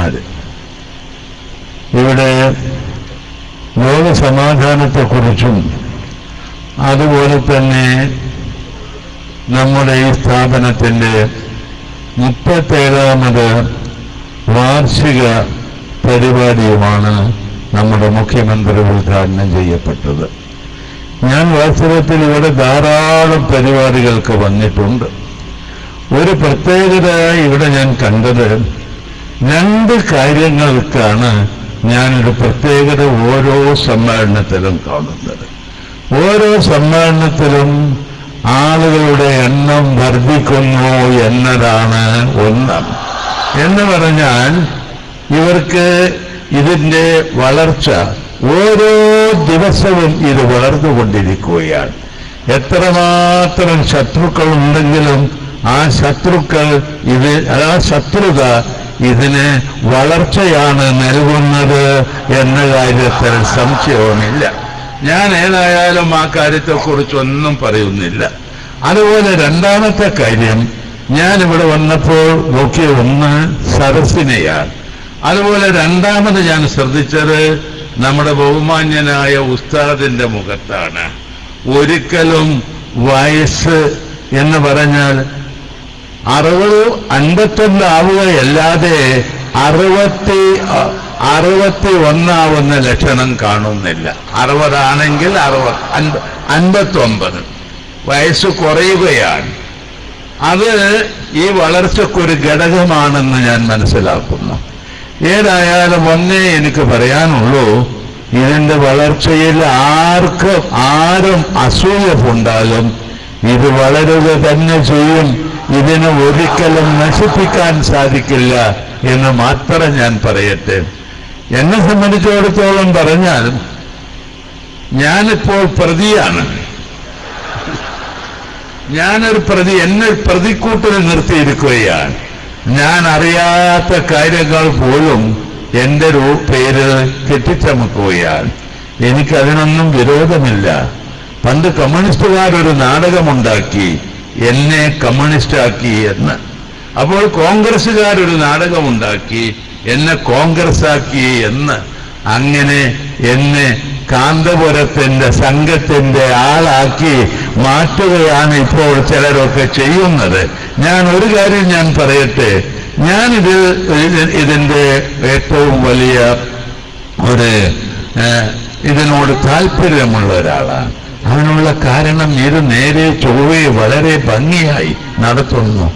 സഹോദരന്മാർ, ഇവിടെ ലോക സമാധാനത്തെക്കുറിച്ചും അതുപോലെ തന്നെ നമ്മുടെ ഈ സ്ഥാപനത്തിൻ്റെ 37ാമത് വാർഷിക പരിപാടിയുമാണ് നമ്മുടെ മുഖ്യമന്ത്രി ഉദ്ഘാടനം ചെയ്യപ്പെട്ടത്. ഞാൻ വാസ്തവത്തിൽ ഇവിടെ ധാരാളം പരിപാടികൾക്ക് വന്നിട്ടുണ്ട്. ഒരു പ്രത്യേകത ഇവിടെ ഞാൻ കണ്ടത്, 2 കാര്യങ്ങൾക്കാണ് ഞാനൊരു പ്രത്യേകത ഓരോ സമ്മേളനത്തിലും കാണുന്നത്. ഓരോ സമ്മേളനത്തിലും ആളുകളുടെ എണ്ണം വർദ്ധിക്കുന്നു എന്നതാണ് ഒന്ന്. എന്ന് പറഞ്ഞാൽ ഇവർക്ക് ഇതിൻ്റെ വളർച്ച ഓരോ ദിവസവും ഇത് വളർന്നുകൊണ്ടിരിക്കുകയാണ്. എത്രമാത്രം ശത്രുക്കൾ ഉണ്ടെങ്കിലും ആ ശത്രുത ഇതിന് വളർച്ചയാണ് നൽകുന്നത് എന്ന കാര്യത്തിൽ സംശയവുമില്ല. ഞാൻ ഏതായാലും ആ കാര്യത്തെക്കുറിച്ചൊന്നും പറയുന്നില്ല. അതുപോലെ രണ്ടാമത്തെ കാര്യം, ഞാനിവിടെ വന്നപ്പോൾ നോക്കിയ ഒന്ന് സരസിനെയാണ്. അതുപോലെ രണ്ടാമത് ഞാൻ ശ്രദ്ധിച്ചത് നമ്മുടെ ബഹുമാന്യനായ ഉസ്താദിന്റെ മുഖത്താണ്. ഒരിക്കലും വയസ്സ് എന്ന് പറഞ്ഞാൽ 60-51 ആവുകയല്ലാതെ 61 ലക്ഷണം കാണുന്നില്ല. 60 ആണെങ്കിൽ 59 വയസ്സ് കുറയുകയാണ്. അത് ഈ വളർച്ചയ്ക്കൊരു ഘടകമാണെന്ന് ഞാൻ മനസ്സിലാക്കുന്നു. ഏതായാലും ഒന്നേ എനിക്ക് പറയാനുള്ളൂ, ഇതിന്റെ വളർച്ചയിൽ ആരും അസൂയപ്പുണ്ടാലും ഇത് വളരുക തന്നെ ചെയ്യും. ഇതിനെ ഒരിക്കലും നശിപ്പിക്കാൻ സാധിക്കില്ല എന്ന് മാത്രം ഞാൻ പറയട്ടെ. എന്നെ സംബന്ധിച്ചിടത്തോളം പറഞ്ഞാൽ ഞാനിപ്പോൾ പ്രതിയാണ്. ഞാനൊരു എന്നെ പ്രതിക്കൂട്ടിൽ നിർത്തിയിരിക്കുകയാണ്. ഞാൻ അറിയാത്ത കാര്യങ്ങൾ പോലും എൻ്റെ പേര് കെട്ടിച്ചമക്കുകയാണ്. എനിക്കതിനൊന്നും വിരോധമില്ല. പണ്ട് കമ്മ്യൂണിസ്റ്റുകാരൊരു നാടകമുണ്ടാക്കി, എന്നെ കമ്മ്യൂണിസ്റ്റാക്കി എന്ന്. അപ്പോൾ കോൺഗ്രസ്സുകാരൊരു നാടകമുണ്ടാക്കി, എന്നെ കോൺഗ്രസ്സാക്കി എന്ന്. അങ്ങനെ എന്നെ കാന്തപുരത്തിന്റെ സംഘത്തിന്റെ ആളാക്കി മാറ്റുകയാണ് ഇപ്പോൾ ചിലരൊക്കെ ചെയ്യുന്നത്. ഞാൻ ഒരു കാര്യം ഞാൻ പറയട്ടെ, ഇതിന്റെ ഏറ്റവും വലിയ ഇതിനോട് താല്പര്യമുള്ള ഒരാളാണ്. അതിനുള്ള കാരണം ഇത് നേരെ ചൊവ്വേ വളരെ ഭംഗിയായി നടത്തുന്നു.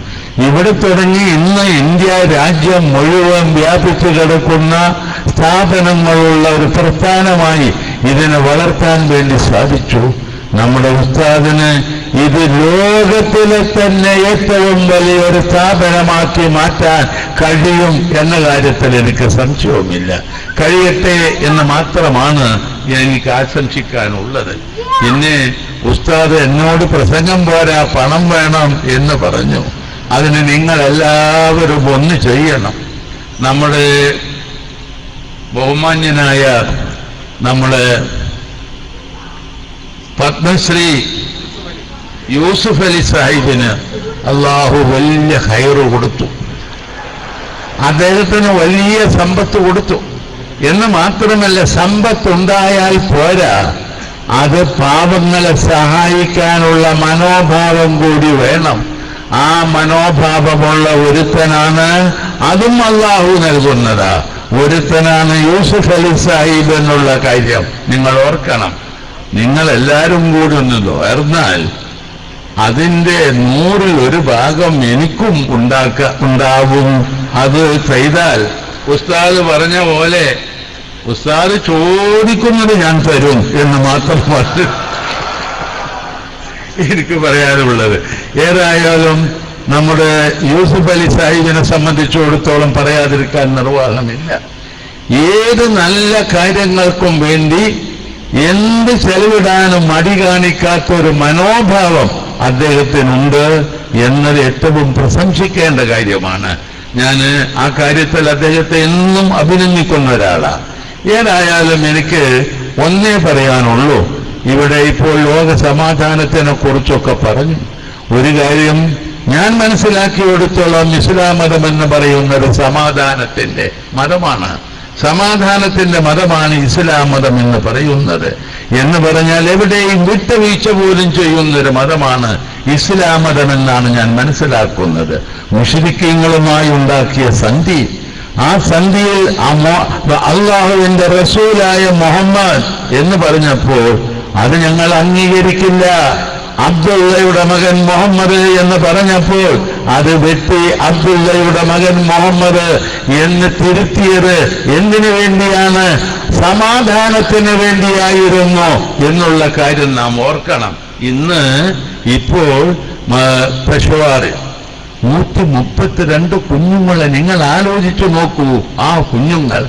ഇവിടെ തുടങ്ങി ഇന്ന് ഇന്ത്യ രാജ്യം മുഴുവൻ വ്യാപിച്ചു കിടക്കുന്ന സ്ഥാപനങ്ങളുള്ള ഒരു പ്രസ്ഥാനമായി ഇതിനെ വളർത്താൻ വേണ്ടി സാധിച്ചു. നമ്മുടെ ഉസ്താദിന് ഇത് ലോകത്തിലെ തന്നെ ഏറ്റവും വലിയൊരു സ്ഥാപനമാക്കി മാറ്റാൻ കഴിയും എന്ന കാര്യത്തിൽ എനിക്ക് സംശയവുമില്ല. കഴിയട്ടെ എന്ന് മാത്രമാണ് എനിക്ക് ആശംസിക്കാനുള്ളത്. പിന്നെ ഉസ്താദ് എന്നോട് പ്രസംഗം പോരാ, പണം വേണം എന്ന് പറഞ്ഞു. അതിന് നിങ്ങളെല്ലാവരും ഒന്ന് ചെയ്യണം. നമ്മുടെ ബഹുമാന്യനായ നമ്മുടെ പത്മശ്രീ യൂസുഫ് അലി സാഹിബിന് അള്ളാഹു വലിയ ഖൈറ് കൊടുത്തു. അദ്ദേഹത്തിന് വലിയ സമ്പത്ത് കൊടുത്തു എന്ന് മാത്രമല്ല, സമ്പത്തുണ്ടായാൽ പോരാ, അത് പാവങ്ങളെ സഹായിക്കാനുള്ള മനോഭാവം കൂടി വേണം. ആ മനോഭാവമുള്ള ഒരുത്തനാണ്, അതും അള്ളാഹു നൽകുന്നതാ, ഒരുത്തനാണ് യൂസുഫ് അലി സാഹിബ് എന്നുള്ള കാര്യം നിങ്ങൾ ഓർക്കണം. നിങ്ങളെല്ലാവരും കൂടി ഒന്ന് ഉയർന്നാൽ അതിൻ്റെ 100ൽ 1 ഭാഗം എനിക്കും ഉണ്ടാവും. അത് ചെയ്താൽ ഉസ്താദ് പറഞ്ഞ പോലെ ഉസ്താദ് ചോദിക്കുന്നത് ഞാൻ തരും എന്ന് മാത്രമാണ് എനിക്ക് പറയാനുള്ളത്. ഏതായാലും നമ്മുടെ യൂസുഫ് അലി സാഹിബിനെ സംബന്ധിച്ചിടത്തോളം പറയാതിരിക്കാൻ നിർവാഹമില്ല. ഏത് നല്ല കാര്യങ്ങൾക്കും വേണ്ടി എന്ത് ചെലവിടാനും മടി കാണിക്കാത്തൊരു മനോഭാവം അദ്ദേഹത്തിനുണ്ട് എന്നത് ഏറ്റവും പ്രശംസിക്കേണ്ട കാര്യമാണ്. ഞാൻ ആ കാര്യത്തിൽ അദ്ദേഹത്തെ എന്നും അഭിനന്ദിക്കുന്ന ഒരാളാണ്. ഏതായാലും എനിക്ക് ഒന്നേ പറയാനുള്ളൂ, ഇവിടെ ഇപ്പോൾ ലോക സമാധാനത്തിനെ കുറിച്ചൊക്കെ പറഞ്ഞു. ഒരു കാര്യം ഞാൻ മനസ്സിലാക്കിയെടുത്തോളം ഇസ്ലാം മതം എന്ന് പറയുന്നത് സമാധാനത്തിന്റെ മതമാണ്. സമാധാനത്തിന്റെ മതമാണ് ഇസ്ലാം മതം എന്ന് പറയുന്നത്. എന്ന് പറഞ്ഞാൽ എവിടെയും വിട്ടുവീഴ്ച പോലും ചെയ്യുന്നൊരു മതമാണ് ഇസ്ലാം മതം എന്നാണ് ഞാൻ മനസ്സിലാക്കുന്നത്. മുശ്രിക്കീങ്ങളുമായി ഉണ്ടാക്കിയ സന്ധി, ആ സന്ധിയിൽ അള്ളാഹുവിന്റെ റസൂലായ മുഹമ്മദ് എന്ന് പറഞ്ഞപ്പോൾ അത് ഞങ്ങൾ അംഗീകരിക്കില്ല. അബ്ദുള്ളയുടെ മകൻ മുഹമ്മദ് എന്ന് പറഞ്ഞപ്പോൾ അത് വെട്ടി അബ്ദുള്ളയുടെ മകൻ മുഹമ്മദ് എന്ന് തിരുത്തിയത് എന്തിനു വേണ്ടിയാണ്? സമാധാനത്തിന് വേണ്ടിയായിരുന്നു എന്നുള്ള കാര്യം നാം ഓർക്കണം. ഇപ്പോൾ പെഷവാറിൽ 132 കുഞ്ഞുങ്ങളെ നിങ്ങൾ ആലോചിച്ചു നോക്കൂ. ആ കുഞ്ഞുങ്ങൾ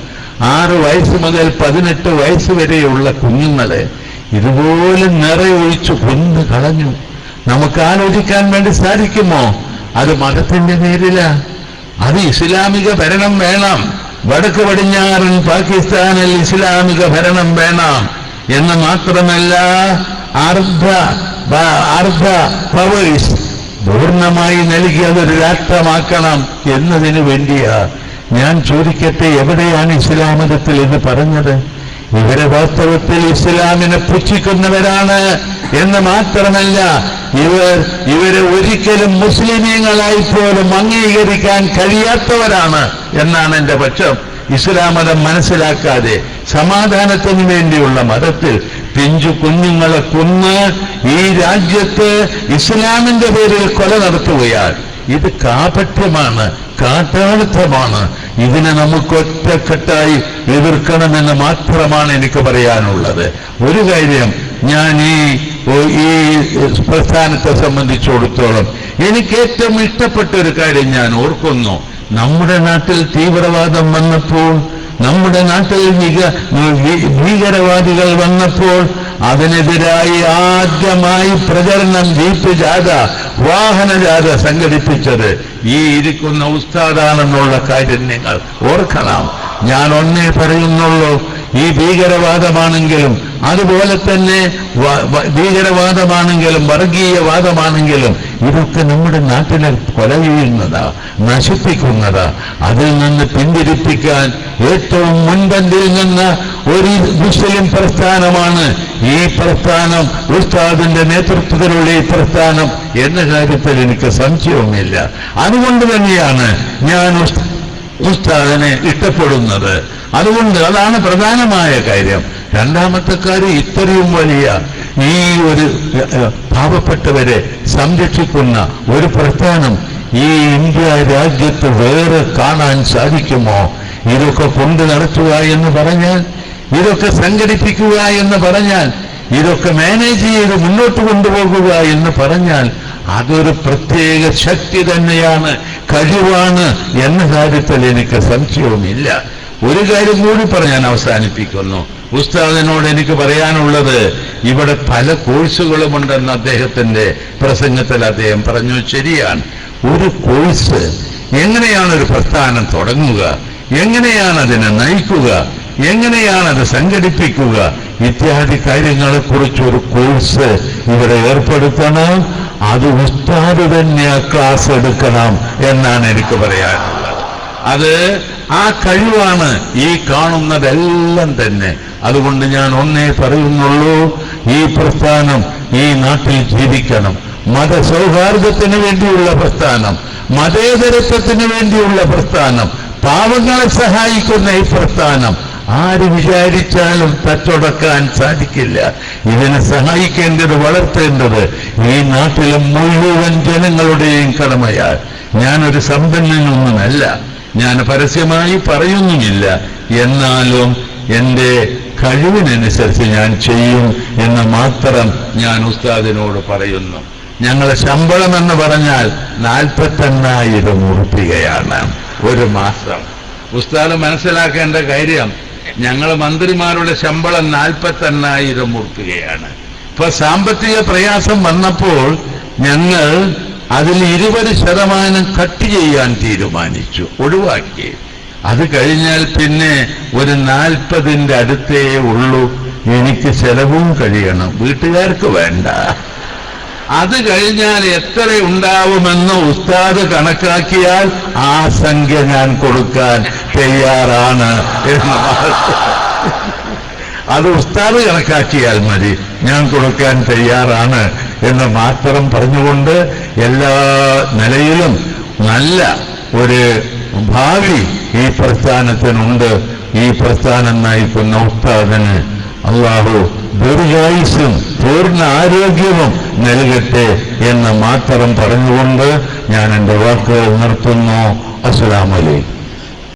6 വയസ്സ് മുതൽ 18 വയസ്സ് വരെയുള്ള കുഞ്ഞുങ്ങളെ ഇതുപോലെ നിറയൊഴിച്ചു കൊന്നു കളഞ്ഞു. നമുക്ക് ആലോചിക്കാൻ വേണ്ടി സാധിക്കുമോ? അത് മതത്തിന്റെ പേരില. അത് ഇസ്ലാമിക ഭരണം വേണം, വടക്ക് പടിഞ്ഞാറൻ പാകിസ്ഥാനിൽ ഇസ്ലാമിക ഭരണം വേണം എന്ന് മാത്രമല്ല അർദ്ധ പവേഴ്സ് പൂർണ്ണമായി നൽകി അതൊരു രാഷ്ട്രമാക്കണം എന്നതിനു വേണ്ടിയാ. ഞാൻ ചോദിക്കട്ടെ, എവിടെയാണ് ഇസ്ലാം മതത്തിൽ എന്ന് പറഞ്ഞത്? ഇവരെ വാസ്തവത്തിൽ ഇസ്ലാമിനെ പുച്ഛിക്കുന്നവരാണ് എന്ന് മാത്രമല്ല ഇവരെ ഒരിക്കലും മുസ്ലിമീങ്ങളായി പോലും അംഗീകരിക്കാൻ കഴിയാത്തവരാണ് എന്നാണ് എന്റെ പക്ഷം. ഇസ്ലാം മതം മനസ്സിലാക്കാതെ സമാധാനത്തിന് വേണ്ടിയുള്ള മതത്തിൽ പിഞ്ചു കുഞ്ഞുങ്ങളെ കൊന്ന് ഈ രാജ്യത്ത് ഇസ്ലാമിന്റെ പേരിൽ കൊല നടത്തുകയാൽ ഇത് കാപട്യമാണ്, കാട്ടാളിത്തമാണ്. ഇതിനെ നമുക്ക് ഒറ്റക്കെട്ടായി എതിർക്കണമെന്ന് മാത്രമാണ് എനിക്ക് പറയാനുള്ളത്. ഒരു കാര്യം, ഞാൻ ഈ പ്രസ്ഥാനത്തെ സംബന്ധിച്ചിടത്തോളം എനിക്ക് ഏറ്റവും ഇഷ്ടപ്പെട്ട ഒരു കാര്യം ഞാൻ ഓർക്കുന്നു. നമ്മുടെ നാട്ടിൽ തീവ്രവാദം വന്നപ്പോൾ, നമ്മുടെ നാട്ടിൽ ഭീകരവാദികൾ വന്നപ്പോൾ അതിനെതിരായി ആദ്യമായി പ്രചരണം ജീപ്പ് ജാഥ, വാഹനജാഥ സംഘടിപ്പിച്ചത് ഈ ഇരിക്കുന്ന ഉസ്താദാണെന്നുള്ള കാര്യം നിങ്ങൾ ഓർക്കണം. ഞാൻ ഒന്നേ പറയുന്നുള്ളൂ, ഈ ഭീകരവാദമാണെങ്കിലും അതുപോലെ തന്നെ ഭീകരവാദമാണെങ്കിലും വർഗീയവാദമാണെങ്കിലും ഇതൊക്കെ നമ്മുടെ നാട്ടിനെ കൊല ചെയ്യുന്നതാ, നശിപ്പിക്കുന്നതാ. അതിൽ നിന്ന് പിന്തിരിപ്പിക്കാൻ ഏറ്റവും മുൻപന്തിയിൽ നിന്ന് ഒരു മുസ്ലിം പ്രസ്ഥാനമാണ് ഈ പ്രസ്ഥാനം, ഉസ്താദിന്റെ നേതൃത്വത്തിലുള്ള ഈ പ്രസ്ഥാനം എന്ന കാര്യത്തിൽ എനിക്ക് സംശയവുമില്ല. അതുകൊണ്ട് തന്നെയാണ് ഞാൻ ഉസ്താദിനെ ഇഷ്ടപ്പെടുന്നത്. അതുകൊണ്ട് അതാണ് പ്രധാനമായ കാര്യം. രണ്ടാമത്തെ കാര്യം, ഇത്രയും വലിയ ഈ ഒരു പാവപ്പെട്ടവരെ സംരക്ഷിക്കുന്ന ഒരു പ്രസ്ഥാനം ഈ ഇന്ത്യ രാജ്യത്ത് വേറെ കാണാൻ സാധിക്കുമോ? ഇതൊക്കെ കൊണ്ടു നടത്തുക എന്ന് പറഞ്ഞാൽ, ഇതൊക്കെ സംഘടിപ്പിക്കുക എന്ന് പറഞ്ഞാൽ, ഇതൊക്കെ മാനേജ് ചെയ്ത് മുന്നോട്ട് കൊണ്ടുപോകുക എന്ന് പറഞ്ഞാൽ അതൊരു പ്രത്യേക ശക്തി തന്നെയാണ്, കഴിവാണ് എന്ന കാര്യത്തിൽ എനിക്ക് സംശയവുമില്ല. ഒരു കാര്യം കൂടി പറഞ്ഞാൻ അവസാനിപ്പിക്കുന്നു. ഉസ്താദിനോട് എനിക്ക് പറയാനുള്ളത്, ഇവിടെ പല കോഴ്സുകളുമുണ്ടെന്ന് അദ്ദേഹത്തിന്റെ പ്രസംഗത്തിൽ അദ്ദേഹം പറഞ്ഞു. ശരിയാണ്. ഒരു കോഴ്സ്, എങ്ങനെയാണ് ഒരു പ്രസ്ഥാനം തുടങ്ങുക, എങ്ങനെയാണ് അതിനെ നയിക്കുക, എങ്ങനെയാണ് അത് സംഘടിപ്പിക്കുക, ഇത്യാദി കാര്യങ്ങളെക്കുറിച്ചൊരു കോഴ്സ് ഇവിടെ ഏർപ്പെടുത്തണം. അത് ഉസ്താദ് തന്നെ ക്ലാസ് എടുക്കണം എന്നാണ് എനിക്ക് പറയാനുള്ളത്. അത് ആ കഴിവാണ് ഈ കാണുന്നതെല്ലാം തന്നെ. അതുകൊണ്ട് ഞാൻ ഒന്നേ പറയുന്നുള്ളൂ, ഈ പ്രസ്ഥാനം ഈ നാട്ടിൽ ജീവിക്കണം. മതസൗഹാർദ്ദത്തിന് വേണ്ടിയുള്ള പ്രസ്ഥാനം, മതേതരത്വത്തിന് വേണ്ടിയുള്ള പ്രസ്ഥാനം, പാവങ്ങളെ സഹായിക്കുന്ന ഈ പ്രസ്ഥാനം ആര് വിചാരിച്ചാലും തച്ചുടക്കാൻ സാധിക്കില്ല. ഇതിനെ സഹായിക്കേണ്ടത്, വളർത്തേണ്ടത് ഈ നാട്ടിലെ മുഴുവൻ ജനങ്ങളുടെയും കടമയാൽ. ഞാനൊരു സമ്പന്നനൊന്നുമല്ല, ഞാൻ പരസ്യമായി പറയുന്നുമില്ല, എന്നാലും എൻ്റെ കഴിവിനനുസരിച്ച് ഞാൻ ചെയ്യും എന്ന് മാത്രം ഞാൻ ഉസ്താദിനോട് പറയുന്നു. ഞങ്ങളുടെ ശമ്പളം എന്ന് പറഞ്ഞാൽ 48,000 ഉറുപ്പികയാണ് ഒരു മാസം. ഉസ്താദ് മനസ്സിലാക്കേണ്ട കാര്യം, ഞങ്ങൾ മന്ത്രിമാരുടെ ശമ്പളം 48,000 ഉറുപ്പികയാണ്. ഇപ്പൊ സാമ്പത്തിക പ്രയാസം വന്നപ്പോൾ ഞങ്ങൾ അതിൽ 20% കട്ട് ചെയ്യാൻ തീരുമാനിച്ചു, ഒഴിവാക്കി. അത് കഴിഞ്ഞാൽ പിന്നെ ഒരു 40ന്റെ അടുത്തേ ഉള്ളൂ. എനിക്ക് ചെലവും കഴിയണം, വീട്ടുകാർക്ക് വേണ്ട. അത് കഴിഞ്ഞാൽ എത്ര ഉണ്ടാവുമെന്ന് ഉസ്താദ് കണക്കാക്കിയാൽ ആ സംഖ്യ ഞാൻ കൊടുക്കാൻ തയ്യാറാണ് എന്ന് അത് ഉസ്താദ് കണക്കാക്കിയാൽ മതി, ഞാൻ കൊടുക്കാൻ തയ്യാറാണ് എന്ന് മാത്രം പറഞ്ഞുകൊണ്ട് എല്ലാ നിലയിലും നല്ല ഒരു ഭാവി ഈ പ്രസ്ഥാനത്തിനുണ്ട്. ഈ പ്രസ്ഥാനം നയിക്കുന്ന ഉസ്താദിന് അല്ലാഹു ദീർഘായുസ്സും പൂർണ്ണ ആരോഗ്യവും നൽകട്ടെ എന്ന് മാത്രം പറഞ്ഞുകൊണ്ട് ഞാൻ എൻ്റെ വാക്കുകൾ നിർത്തുന്നു. അസ്സലാമു അലൈക്കും.